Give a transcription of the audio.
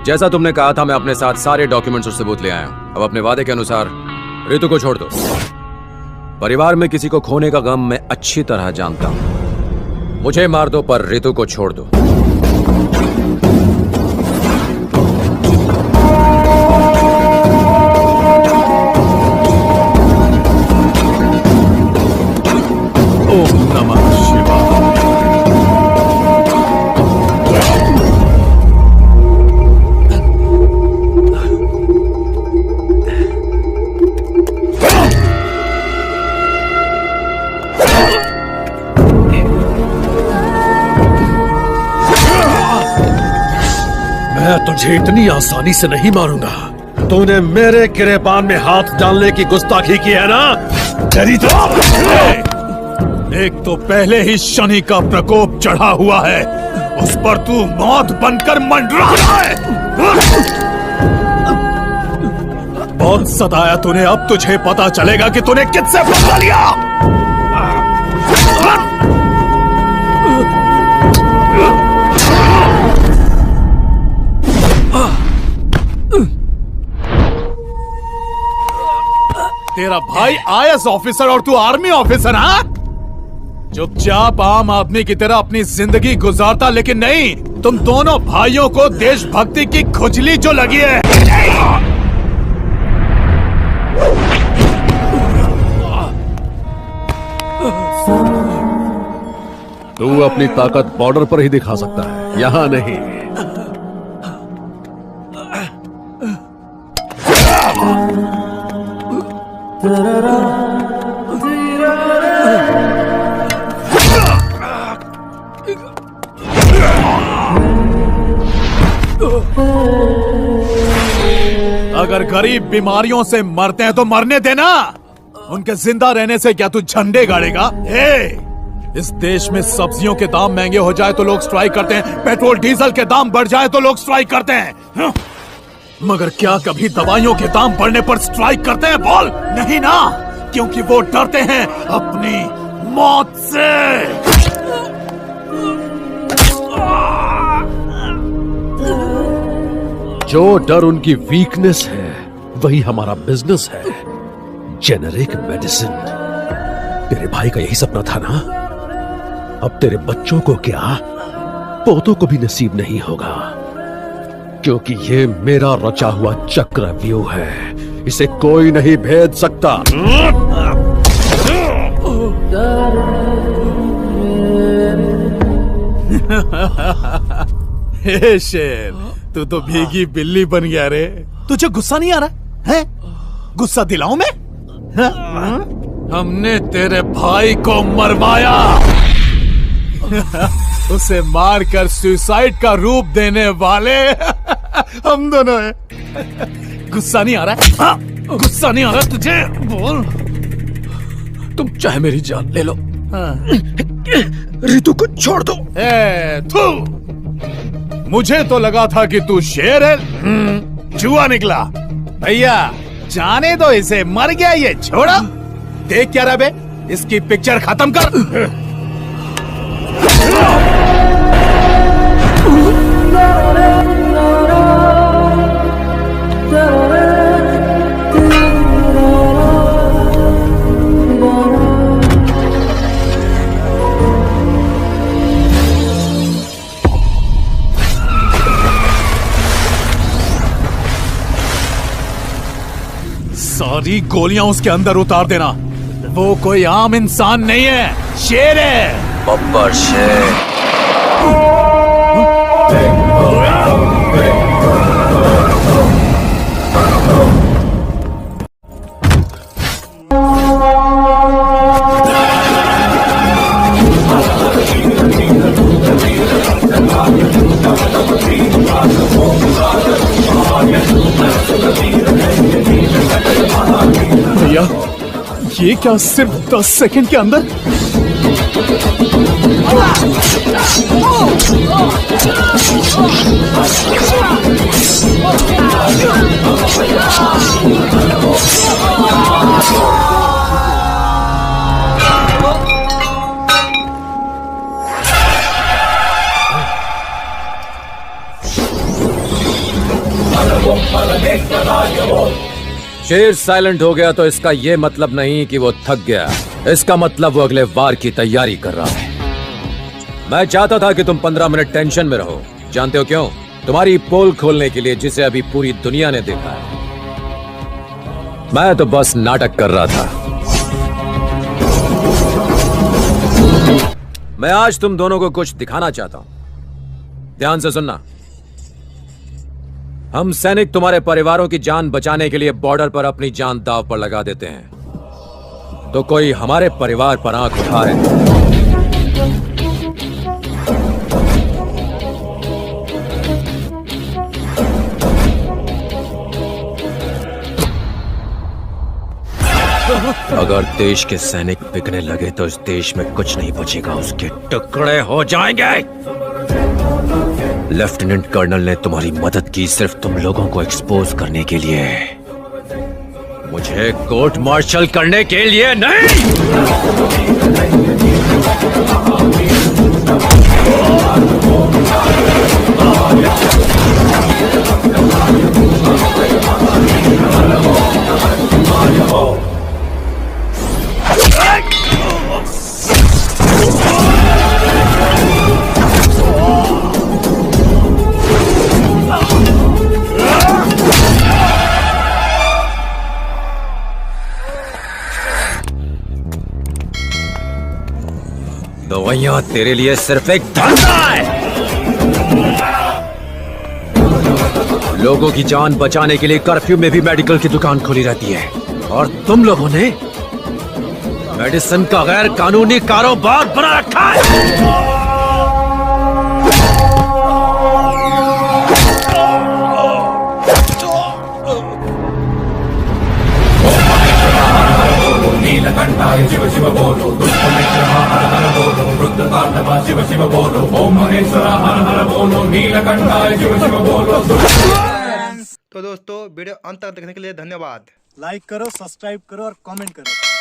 जैसा तुमने कहा था, मैं अपने साथ सारे डॉक्यूमेंट्स और सबूत ले आया हूं। अब अपने वादे के अनुसार रितु को छोड़ दो। परिवार में किसी को खोने का गम मैं अच्छी तरह जानता हूं। मुझे मार दो पर रितु को छोड़ दो। ओम नमः शिवाय। मैं तुझे इतनी आसानी से नहीं मारूंगा। तूने मेरे गिरेबान में हाथ डालने की गुस्ताखी की है ना? तेरी तो एक तो पहले ही शनि का प्रकोप चढ़ा हुआ है, उस पर तू मौत बनकर मंडरा रहा है। बहुत सताया तूने, अब तुझे पता चलेगा कि तूने किससे बदला लिया। तेरा भाई आईएएस ऑफिसर और तू आर्मी ऑफिसर, हाँ? चुपचाप आम आदमी की तरह अपनी जिंदगी गुजारता, लेकिन नहीं, तुम दोनों भाइयों को देशभक्ति की खुजली जो लगी है। तू अपनी ताकत बॉर्डर पर ही दिखा सकता है, यहां नहीं। अगर गरीब बीमारियों से मरते हैं तो मरने देना, उनके जिंदा रहने से क्या तू झंडे गाड़ेगा? इस देश में सब्जियों के दाम महंगे हो जाए तो लोग स्ट्राइक करते हैं, पेट्रोल डीजल के दाम बढ़ जाए तो लोग स्ट्राइक करते हैं, मगर क्या कभी दवाइयों के दाम बढ़ने पर स्ट्राइक करते हैं? बोल। नहीं ना, क्योंकि वो डरते हैं अपनी मौत से। जो डर उनकी वीकनेस है वही हमारा बिजनेस है, जेनेरिक मेडिसिन। तेरे भाई का यही सपना था ना? अब तेरे बच्चों को क्या, पोतों को भी नसीब नहीं होगा, क्योंकि ये मेरा रचा हुआ चक्रव्यूह है, इसे कोई नहीं भेद सकता। हे शेर, तू तो भीगी बिल्ली बन गया रे। तुझे गुस्सा नहीं आ रहा है? गुस्सा दिलाऊं मैं? हमने तेरे भाई को मरवाया, उसे मारकर सुसाइड का रूप देने वाले हम दोनों हैं। गुस्सा नहीं आ रहा है? हाँ? गुस्सा नहीं आ रहा तुझे? बोल। तुम चाहे मेरी जान ले लो, रितु को छोड़ दो। मुझे तो लगा था कि तू शेर है, जुआ निकला। भैया जाने दो इसे, मर गया ये, छोड़ो। देख क्या रहा बे, इसकी पिक्चर खत्म कर। सारी गोलियां उसके अंदर उतार देना। वो कोई आम इंसान नहीं है, शेर है। बब्बर शेर। भैया ये क्या सिर्फ 10 सेकंड के अंदर? शेर साइलेंट हो गया तो इसका यह मतलब नहीं कि वो थक गया। इसका मतलब वो अगले वार की तैयारी कर रहा है। मैं चाहता था कि तुम 15 मिनट टेंशन में रहो। जानते हो क्यों? तुम्हारी पोल खोलने के लिए, जिसे अभी पूरी दुनिया ने देखा है। मैं तो बस नाटक कर रहा था। मैं आज तुम दोनों को कुछ दिखाना चाहता हूं। ध्यान से सुनना। हम सैनिक तुम्हारे परिवारों की जान बचाने के लिए बॉर्डर पर अपनी जान दांव पर लगा देते हैं। तो कोई हमारे परिवार पर आंख उठाए अगर देश के सैनिक बिकने लगे तो इस देश में कुछ नहीं बचेगा, उसके टुकड़े हो जाएंगे। लेफ्टिनेंट कर्नल ने तुम्हारी मदद की सिर्फ तुम लोगों को एक्सपोज करने के लिए, मुझे कोर्ट मार्शल करने के लिए नहीं। दवाइयां तेरे लिए सिर्फ एक धंधा है। लोगों की जान बचाने के लिए कर्फ्यू में भी मेडिकल की दुकान खुली रहती है, और तुम लोगों ने मेडिसिन का गैर कानूनी कारोबार बना रखा है। नीलकंठाय शिव शिव बोलो, दुष्टमित्र हर हर बोलो, रुद्रतांडवा शिव शिव बोलो, ओम महेश्वरा हर हर बोलो, नीलकंठाय शिव शिव बोलो। तो दोस्तों वीडियो अंत तक देखने के लिए धन्यवाद। लाइक करो, सब्सक्राइब करो और कमेंट करो।